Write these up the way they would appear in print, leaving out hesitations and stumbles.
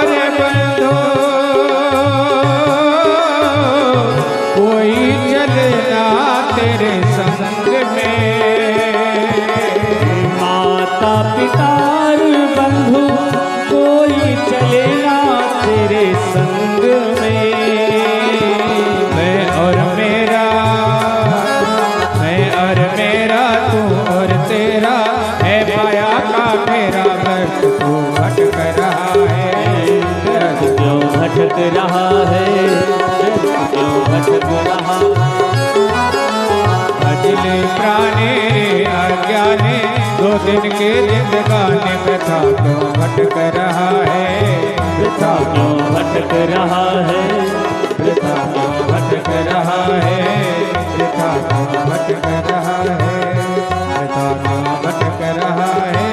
रे बंधो कोई चलना तेरे संग में। माता पिता बंधु कोई चलेना तेरे संग में। मैं और मेरा तू और तेरा है माया का फेरा बस तू भटक रहा है क्यों भटक रहा है क्यों भटक रहा। अजले प्राणे अज्ञाने 2 दिन के जिंदगानी में था क्यों भटक रहा है वृथा क्यों भटक रहा है वृथा क्यों भटक रहा है वृथा क्यों भटक रहा है वृथा क्यों भटक रहा है।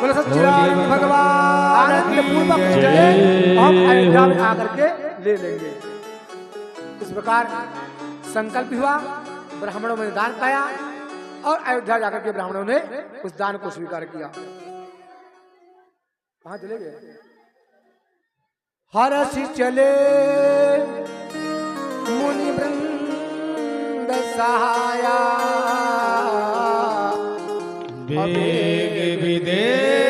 बोले सच्चिदानंद भगवान पूर्वक जय। हम अयोध्या में आकर के ले लेंगे। इस प्रकार संकल्प हुआ, ब्राह्मणों ने दान पाया और अयोध्या जाकर के ब्राह्मणों ने उस दान को स्वीकार किया। कहाँ चले गए? हरसि चले मुनि वृंद सहाया वेग विदेह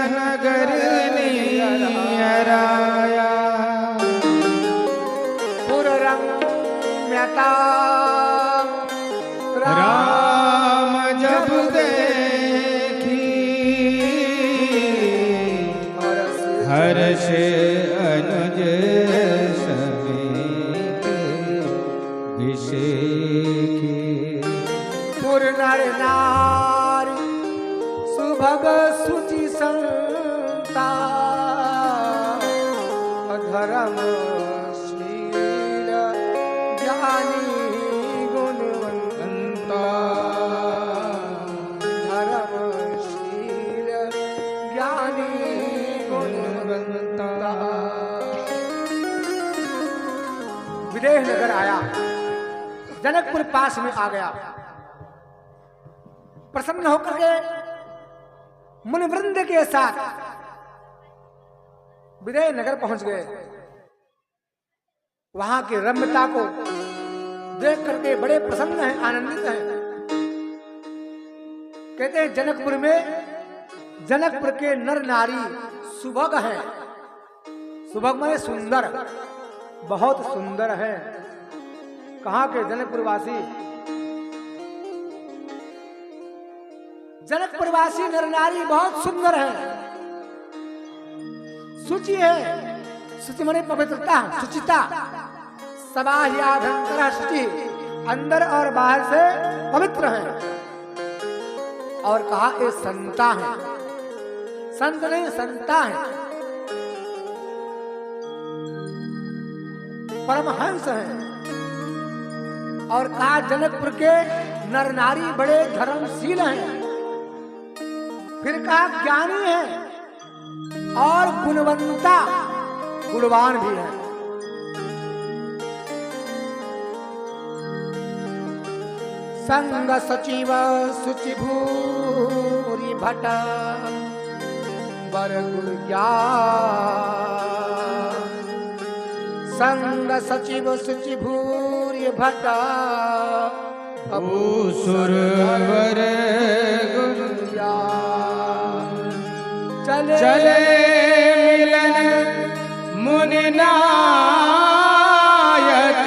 नगर नियराया पुररम्यता राम जब देखी हर्ष अनुज समेत विषेखी। पुर नर नारी सुभग सुचि संता धर्म शील ज्ञानी गुणवंता धर्मशील ज्ञानी गुणवंता। विदेह नगर आया, जनकपुर पास में आ गया। प्रसन्न होकर के मुनिवृंद के साथ विदेह नगर पहुंच गए। वहां की रम्यता को देख करके बड़े प्रसन्न हैं, आनंदित हैं। कहते हैं जनकपुर के नर नारी सुभग हैं। सुभग माने सुंदर, बहुत सुंदर हैं। कहाँ के जनकपुरवासी? जनकपुरवासी नर नारी बहुत सुंदर हैं, शुचि है। शुचि माने पवित्रता, शुचिता। सबाह्याभ्यंतरः शुचि, अंदर और बाहर से पवित्र हैं। और कहा ये संता है, संत नहीं संता है, परमहंस हैं। और कहा जनकपुर के नर नारी बड़े धर्मशील हैं। फिर कहा ज्ञानी है और गुणवंता, गुणवान भी है। संग सचिव सुचि भूरि भट बर गुण ज्ञान। संग सचिव सुचि भूरि भट सुरवर गुण चले मिलन मुनि नायक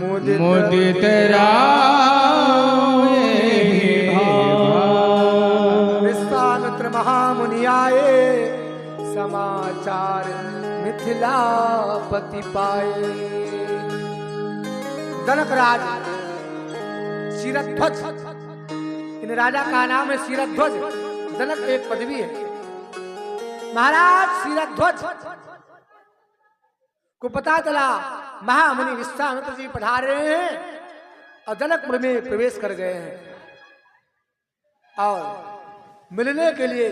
मुदित विश्वामित्र महामुनि आए, समाचार मिथिलापति पाए। जनकराज शिरध्वज, इन राजा का नाम है शिरध्वज। जनक एक पदवी है। महाराज शिरध्वज को पता चला महामुनि विश्वामित्र जी पधार रहे हैं और जनकपुर में प्रवेश कर गए हैं और मिलने के लिए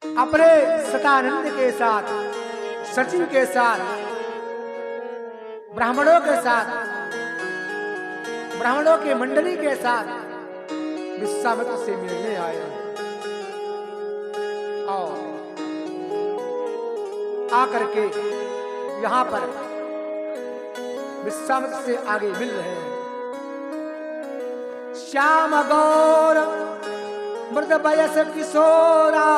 अपने सतानंद के साथ, सचिव के साथ, ब्राह्मणों के साथ, ब्राह्मणों की मंडली के साथ विश्वामित्र से मिलने आए हैं। और आकर के यहाँ पर विश्वामित्र से आगे मिल रहे हैं। श्याम गौर मृद वयस किशोरा,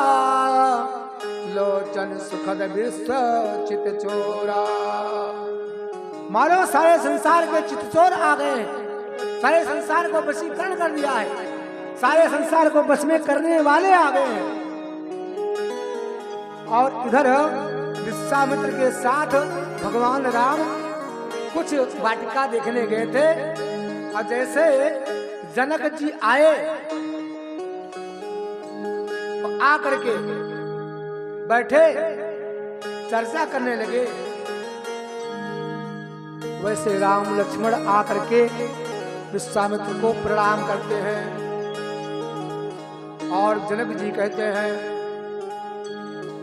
लोचन सुखद विश्व चित चोरा। मानो सारे संसार के चितचोर आ गए हैं, सारे संसार को वशीकरण कर दिया है, सारे संसार को बस में करने वाले आ गए हैं। और इधर विश्वामित्र के साथ भगवान राम कुछ वाटिका देखने गए थे, और जैसे जनक जी आए और आकर के बैठे चर्चा करने लगे, वैसे राम लक्ष्मण आकर के विश्वामित्र को प्रणाम करते हैं। और जनक जी कहते हैं,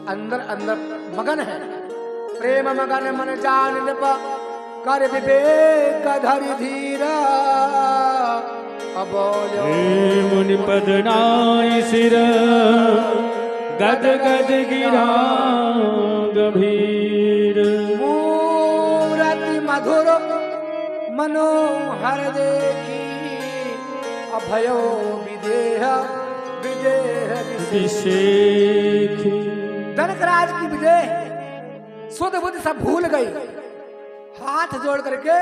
अंदर अंदर मगन है, प्रेम मगन मन जान निप कर विवेक धरि धीरा। अबोलो मुनि पद नाई सिर, गद गद गिरा गंभीर। मूरति मधुर मनोहर देखी, अभयो विदेह विदेह विशेख। जनकराज की विदेह सुध बुद्ध सब भूल गई, हाथ जोड़ करके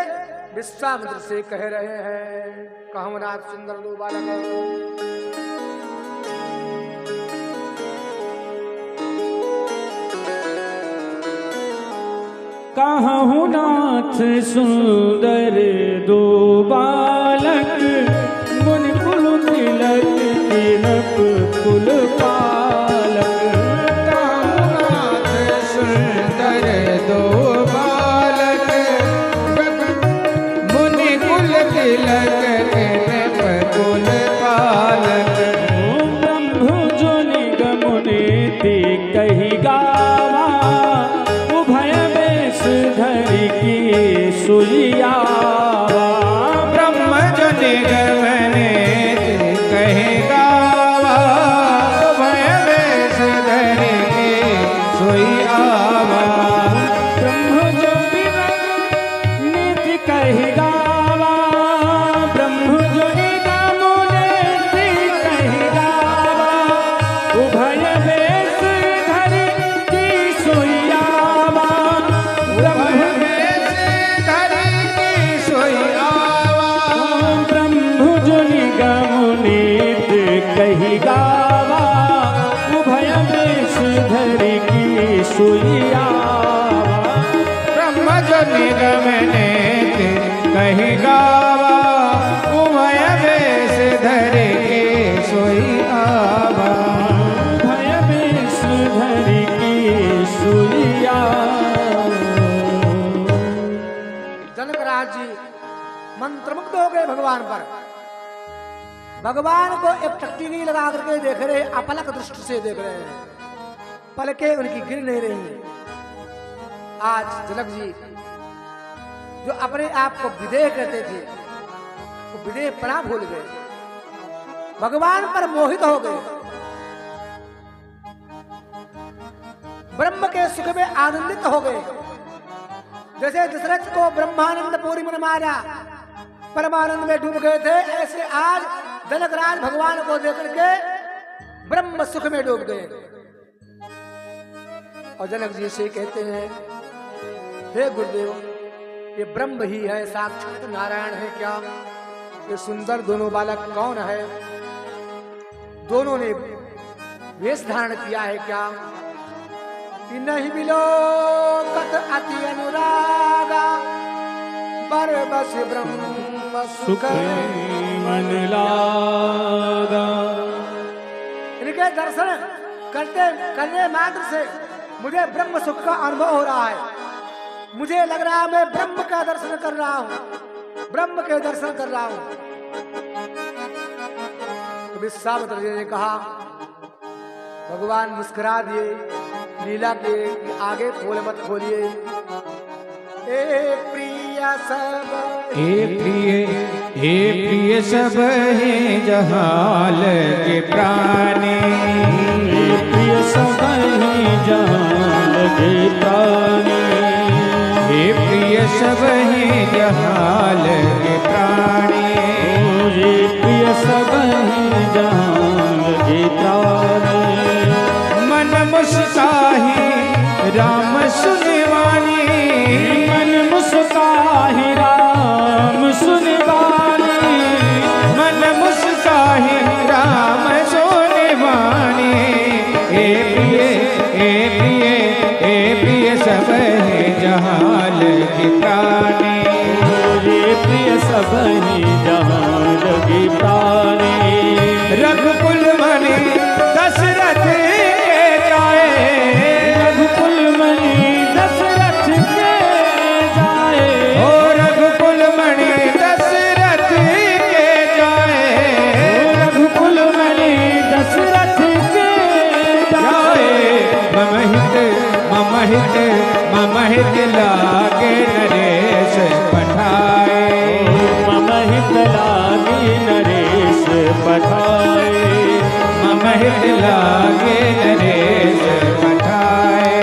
विश्वामित्र से कह रहे हैं, कहमनाथ सुंदर दो बालक। कहूँ नाथ सुंदर दो बालक, मुनि कुल तिलक तिलक कुल पालक। सुंदर दो बालक, मुनि कुल तिलक कुल पालक। ब्रह्म जो निगम नीति कही गावा, उभय वेश धरि की सुइयावा। ब्रह्म जो निगम नीति कही गावा, उभय वेश धरि की सुइयावा। ब्रह्म जो नीति कही गावा, ब्रह्म जो निगम नीति कही गावा, उभय वेश धरि की सुइयावा। उभय वेश धरि की सुइयावा। ब्रह्म जो निगम नीति कही गावा, उभय वेश धरि की सुइयावा। ब्रह्म जो निगम नीति कही गावा, उभय वेश धरि की सुइयावा। भय वेश धरि की सुइयावा। जनकराज जी मंत्रमुग्ध हो गए भगवान पर। भगवान को एक टकटकी लगा करके देख रहे, अपलक दृष्टि से देख रहे हैं, पलकें उनकी गिर नहीं रही। आज जनक जी जो अपने आप को विदेह कहते थे, वो विदेह पना भूल गए, भगवान पर मोहित हो गए, ब्रह्म के सुख में आनंदित हो गए। जैसे दशरथ को ब्रह्मानंद पूरी मन मारा, परमानंद में डूब गए थे, ऐसे आज जनकराज भगवान को देख करके ब्रह्म सुख में डूब गए। और जनक जी से कहते हैं, हे गुरुदेव, ये ब्रह्म ही है, साक्षात नारायण है क्या? ये सुंदर दोनों बालक कौन है? दोनों ने वेश धारण किया है क्या? कि नहीं मिलो कत अति अनुरागा, बर बस ब्रह्म सुख मन लागा। इनके दर्शन करने मात्र से मुझे ब्रह्म सुख का अनुभव हो रहा है। मुझे लग रहा है मैं ब्रह्म का दर्शन कर रहा हूँ, ब्रह्म के दर्शन कर रहा हूँ। तो विश्वामित्र जी ने कहा, भगवान मुस्कुरा दिए, लीला के आगे खोल मत खोलिए। ए प्रिय सब, ए प्रिय हे प्रिय सब है जहाल के प्राणी, हे प्रिय सब है जहाल के प्राणी, हे प्रिय सब है जहाल के प्राणी, हे प्रिय सब है जहाल के प्राणी। मन मुस्काही राम सुनवानी, मन मुस्काही राम सुनवानी, मन मुस्काही राम सोनवानी। हे प्रिय हे प्रिय हे प्रिय सब है जहाल के प्राणी, हे प्रिय सब है जहाल के प्राणी। रघुकुल मणि दशरथ के जाए, रघुकुल मणि दशरथ के जाए, ओ रघुकुल मणि दशरथ के जाए, रघुकुल मणि दशरथ के जाए। मम हित मम हित लागे नरेश पठाए, मम हित लागे नरेश पठाए, मम हित लागे नरेश पठाए,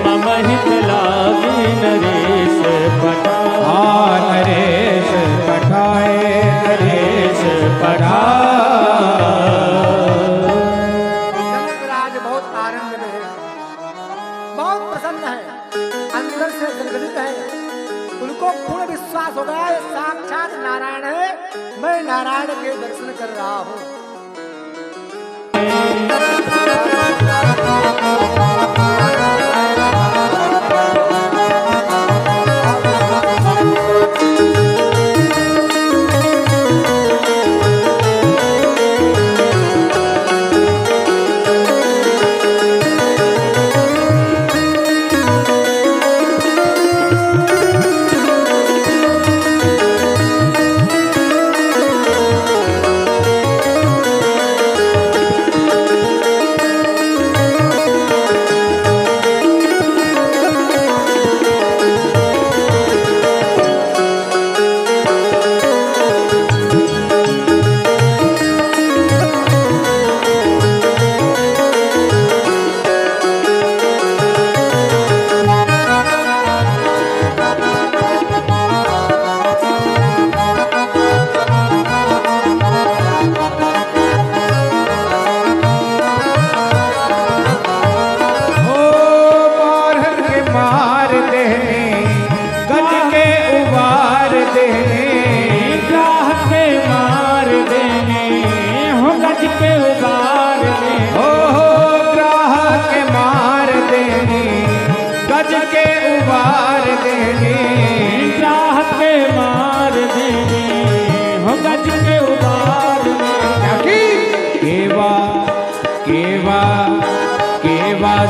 मम हित लागे नरेश पठाए, नरेश पठाए नरेश पठाए। जनक राज बहुत आनंद में है, बहुत प्रसन्न है, अंदर से गदगदित है। उनको पूर्ण विश्वास हो गया ये साक्षात नारायण है, मैं नारायण के दर्शन कर रहा हूँ।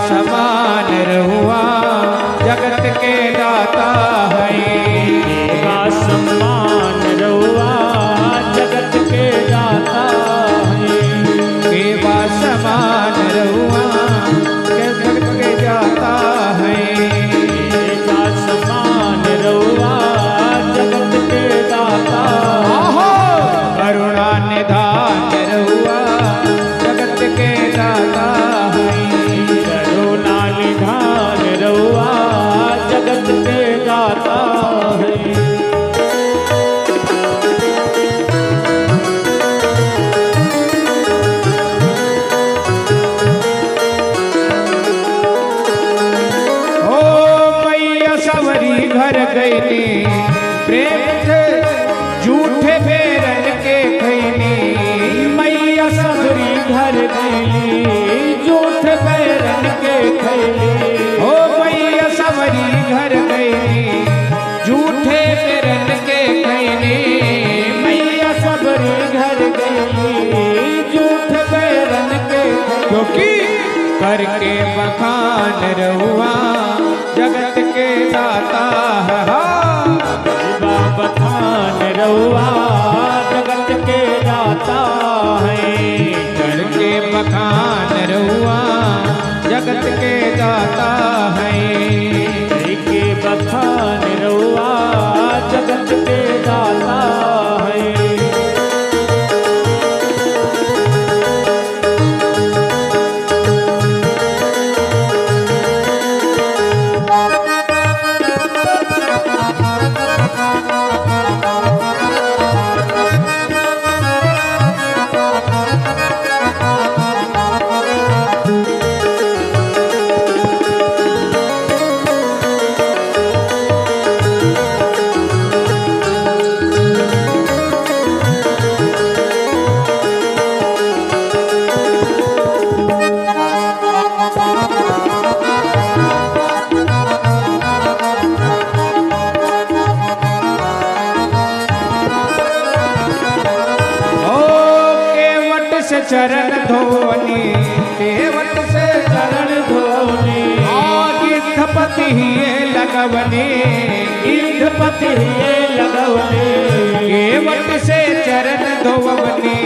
समान रहुआ जगत के दाता है, का सम्मान रहुआ जगत के दाता है, केवा समान रहुआ जगत के दाता है, का सम्मान रहुआ जगत के दाता है, करुणा निधान रहुआ जगत के दाता है, करुणा निधान रहुआ जगत के दाता है। ओ मैया सवरी घर गईनी प्रेम से झूठे बेरन के खैनी, मैया सबरी घर गई झूठ बैरन के खैली, ओ मैया सवरी घर गईनी झूठे बेरन के खैनी, मैया सबरी घर गई झूठ बैरन के खैली, क्योंकि करके बखान रहुआ जगत के दाता है, बखान रहुआ जगत के दाता है, करके बखान रहुआ जगत के दाता है, के बखान रहुआ जगत के दाता है। से चरण धोनी, केवट से चरण धोनी, गिद्धपति ये लगवनी, गिद्धपति ये लगवनी, केवट से चरण धोवनी,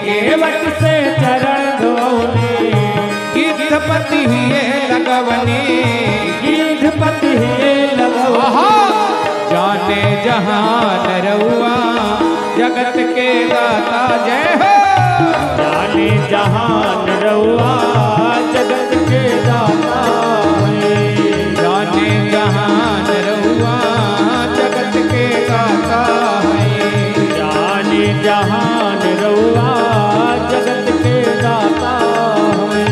केवट से चरण धोनी, गिद्धपति ये लगवनी, गिद्धपति ये लगवनी, जाने जहान रउआ जगत के दाता जय हो। जाने जहान रउआ जगत के दाता है, जाने जहान रउआ जगत के दाता है, जाने जहान रउआ जगत के दाता है,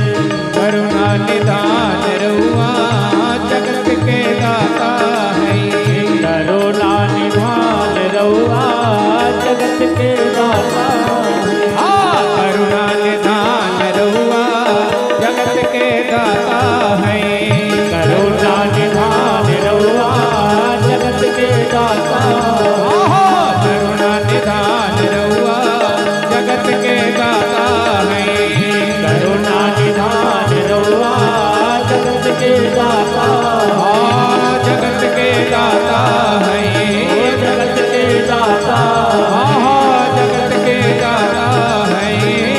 करुणा निधान रउआ जगत के दाता है, करुणा निधान रउआ जगत के दाता है, करुणा निधान रउआ जगत के दाता है, करुणा निधान रउआ जगत के दाता है, करुणा निधान रउआ जगत के दाता है, करुणा निधान रउआ जगत के दाता जगत के दाता है, जगत के दाता जगत के दाता है,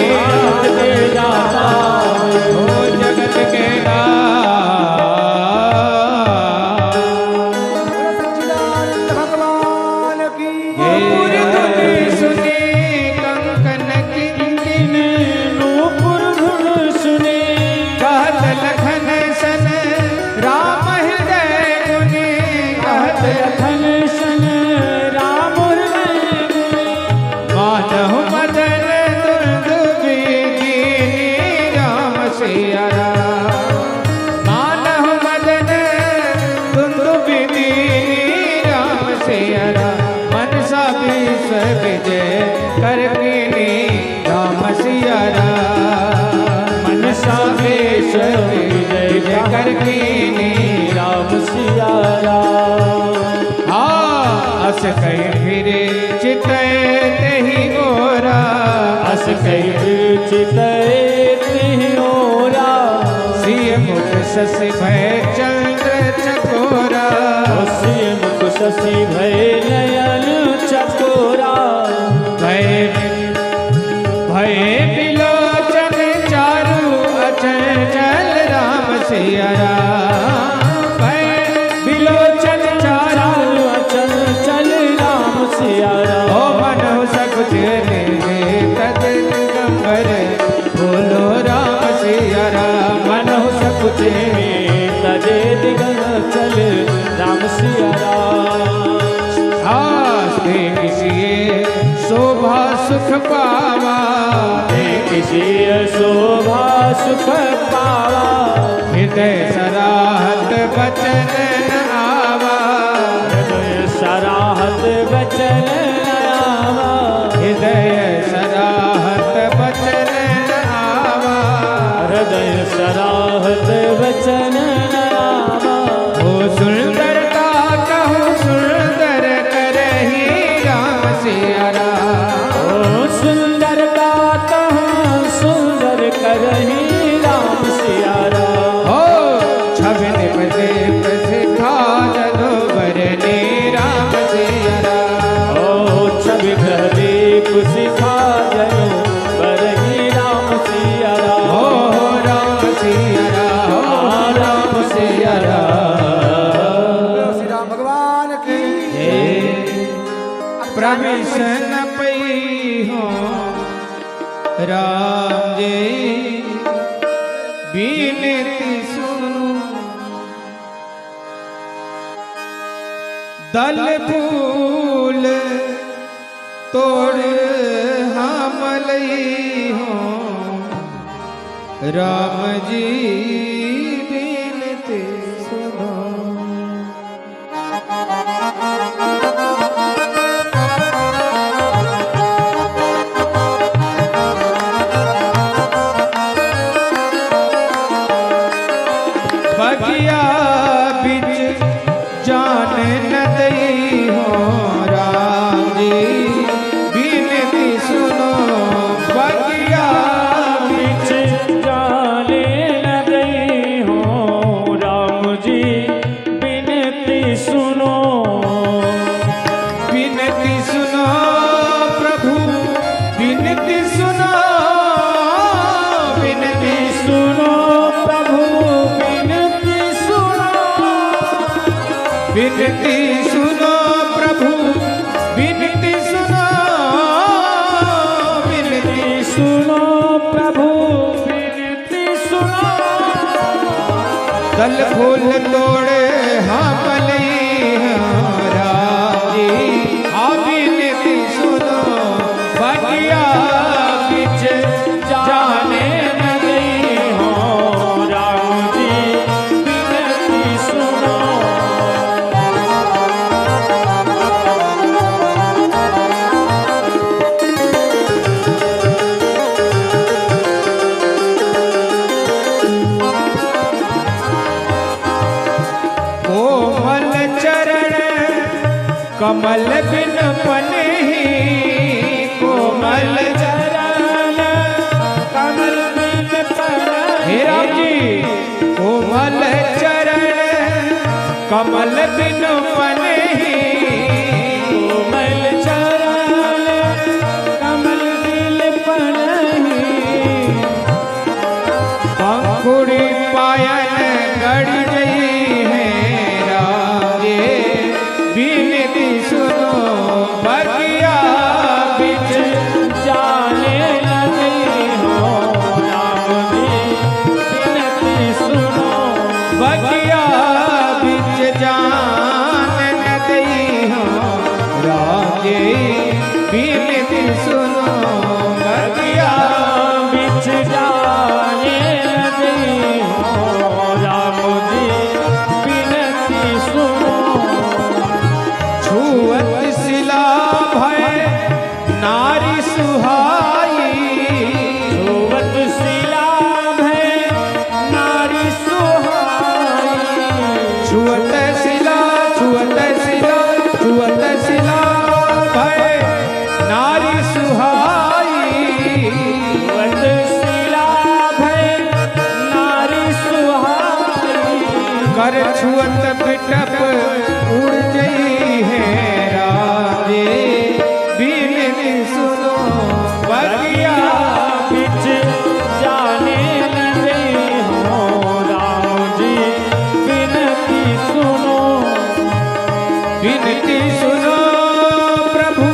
जगत के दाता ओ जगत के सच्चिदानंद भगवान की पूरी धुनी सुनी कंकन किंकिन, नूपुर धुन सुने, कहत लखन सन राम हृदय गुनी, कहत लखन सन राम हृदय गुणी, मानहु मदन दुर्दुभी दीनी राम सिया राम, मानहु मदन दुर्दुभी दीनी राम सिया राम, मनसा विश्व विजय कर कीनी राम सिया राम, मनसा वेश विजय कर कीनी राम सिया राम, अस कहीं फिरे चितय तेहि गोरा, अस कई चितय तिहोरा, सिय मुख शशि भय चंद्र चकोरा, सिय मुख शशि भय नयन चकोरा, भय भय बिलोचन चारु अचंचल राम सिया राम, भय बिलोचन चारु अचल चल राम सिया राम, ओ मनो सकुच ले तद दिगंबर बोलो राम सिया राम, मनो सकुच में तजे दिगन चल राम सिया राम, आस्ते किसिए शोभा सुख पावा, किसी शोभा सुख पावा, हृदय सराहत बचन न आवा, हृदय सराहत बचन आवा, हृदय सराहत बचन न आवा, हृदय सराहत बचन आवा, ओ सुंदरता कहूँ सुंदर करही राम सिया राम, ओ सुंदर गाता हूँ सुंदर करही राम सिया राम, ओ छबिन पदे प्रसिखा जनो बरने राम सिया राम, ओ छवि दीप सिखा जनो बरही राम सिया राम, ओ राम सिया राम, ओ राम सिया राम, श्री राम भगवान की प्रमिशन पई हो राम जी बीनती सुनो, दल फूल तोड़ हम लई हो राम जी बीनती सुनो। बगिया बिच जान न दई हो राम जी बिनती सुनो, बगिया विनती सुनो प्रभु विनती सुनो, विनती सुनो प्रभु विनती सुनो। दल फूल तोड़े हाँ बलिहारा जी, हाँ विनती सुनो बगिया बिच जाने न गई हो राम जी विनती सुनो। कोमल चरण कमल बिन पनहि, कोमल चरण कमल बिन पनहि। हे राम जी कोमल चरण कमल बिन पनहि, कोमल चरण कमल बिन पनहि। पंखुड़ी पायन गड़ गई है राजे, विनती सुनो बगिया बिच जाने न गई हो राम जी विनती सुनो। बगिया बिच जान न गई हो राजे, विनती सुनो बगिया बिच जाने न गई हो राम जी विनती सुनो। छुअत शिला भय नारी सुहाई, छुअत शिला भय नारी सुहाई। छुअत शिला छुअत शिला छुअत शिला भय नारी सुहाई, छुअत शिला भय नारी सुहाई। कर छुअत पिटप उड़ गई है राजे, विनती सुनो बगिया बिच जाने न गई हो राम जी विनती सुनो। विनती सुनो प्रभु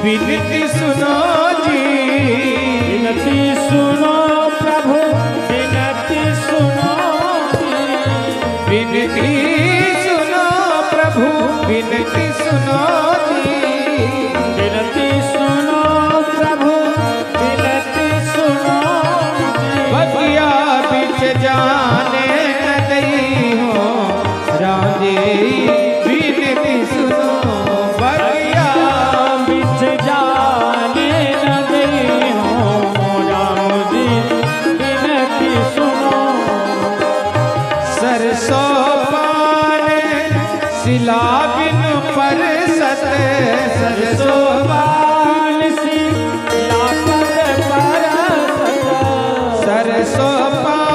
विनती सुनो जी, विनती सुनो प्रभु विनती सुनो। विनती सुनो प्रभु विनती सुनो जी, विनती सुनो प्रभु विनती सुनो। बगिया बिच जाने न गई हो राजे, विनती सुनो बगिया बिच जाने न गई हो राम जी विनती सुनो। सरसों पान शिला बिन परसत, सरसों पान सी लापत परसत। सरसों पान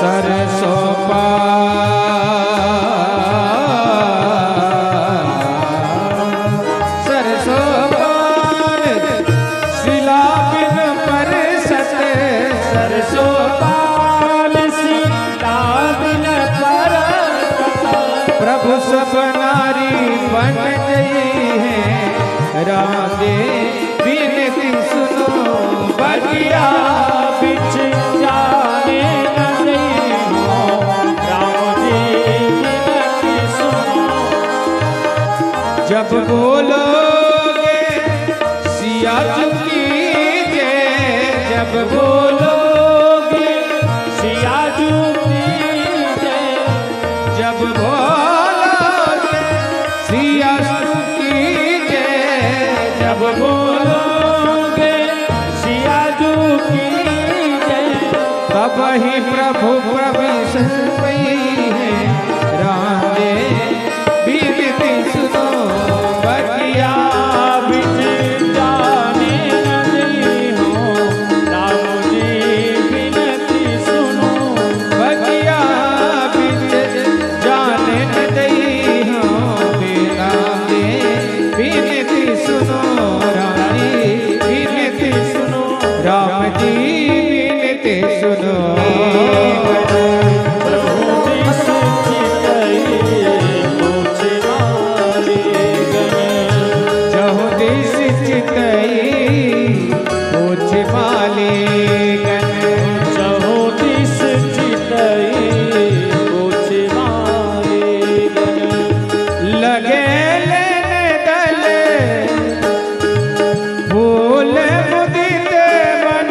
सरसों पान सरसों पान शिला बिन परसत, सरसों पान सी लाबिन परसत। प्रभु सब नारी बन गई है राधे, विनती सुनो बगिया बिच जाने न गई हो राम जी विनती सुनो। जब बोलोगे सिया चुकी जय, जब बोलोगे सिया जू की जय। जब बोलोगे सिया चुकी जय, जब बोलोगे सिया जू की जय। तब ही प्रभु प्रवेश पई है राधे, विनती सुनो बगिया बिच जाने न गई हो राम जी विनती सुनो। बगिया बिच जाने न दई हो बेला दे, विनती सुनो रानी विनती सुनो राम जी विनती सुनो। दिस चितई पूछ मालिकन चहु दिस चितई पूछ मालिकन लगे लेने दल फूल मुदित मन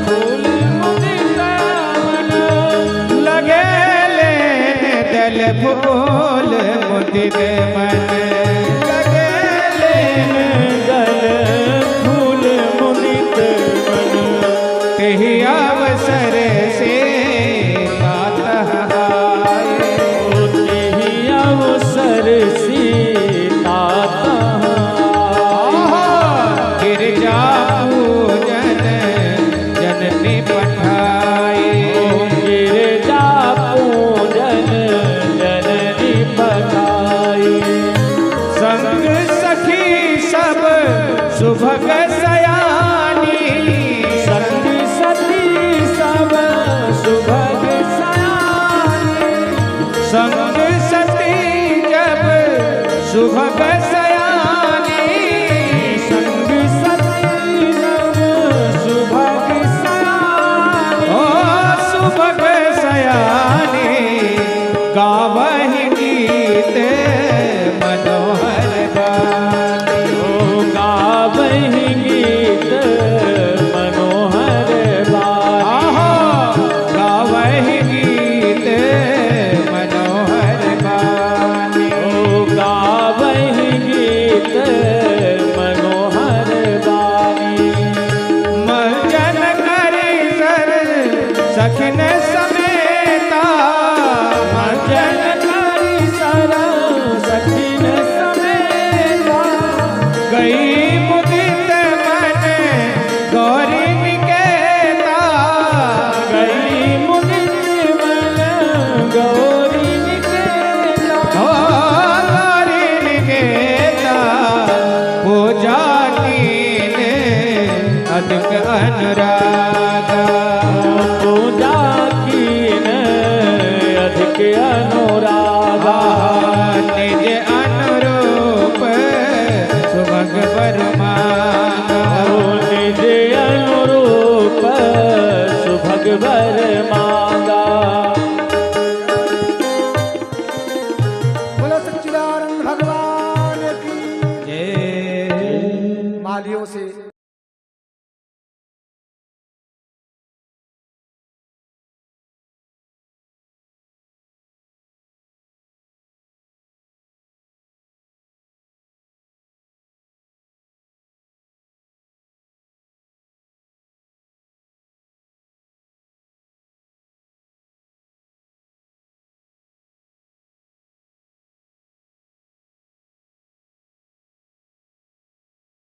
फूल मुदित मन लगे लेने दल फूल मुदित मन लगे लेने दल फूल मुदित मन तेहि अवसर से आए तेहि अवसर सीता गिरजा पूजन जननी पठाई गिरजा पूजन जननी पठाई संग सखी सब सुभग सयानी संग सती सब सुभग सयानी संग सती जब सुभग सयानी संग सती सब सुभग सयानी ओ सुभग सयानी गावहि गीत मनोहर गानी ओ गावहि गीत मनोहर बानी आहो गावहि गीत मनोहर गानी ओ गावहि गीत मनोहर बानी मर्जन करे सर सखिन समेता मर्जन करि सर सखिन समेता गई मुदित मन गौरी निकेता गई मुदित मन गौरी निकेता हो गौरी निकेता पूजा कीने अधिक अनुरागा पूजा कीन अधिक अनुरागा निज अनुरूप सुभग बरमाना निज अनुरूप सुभग वर मांगा बोलो सच्चिदानंद भगवान की जय मालियों से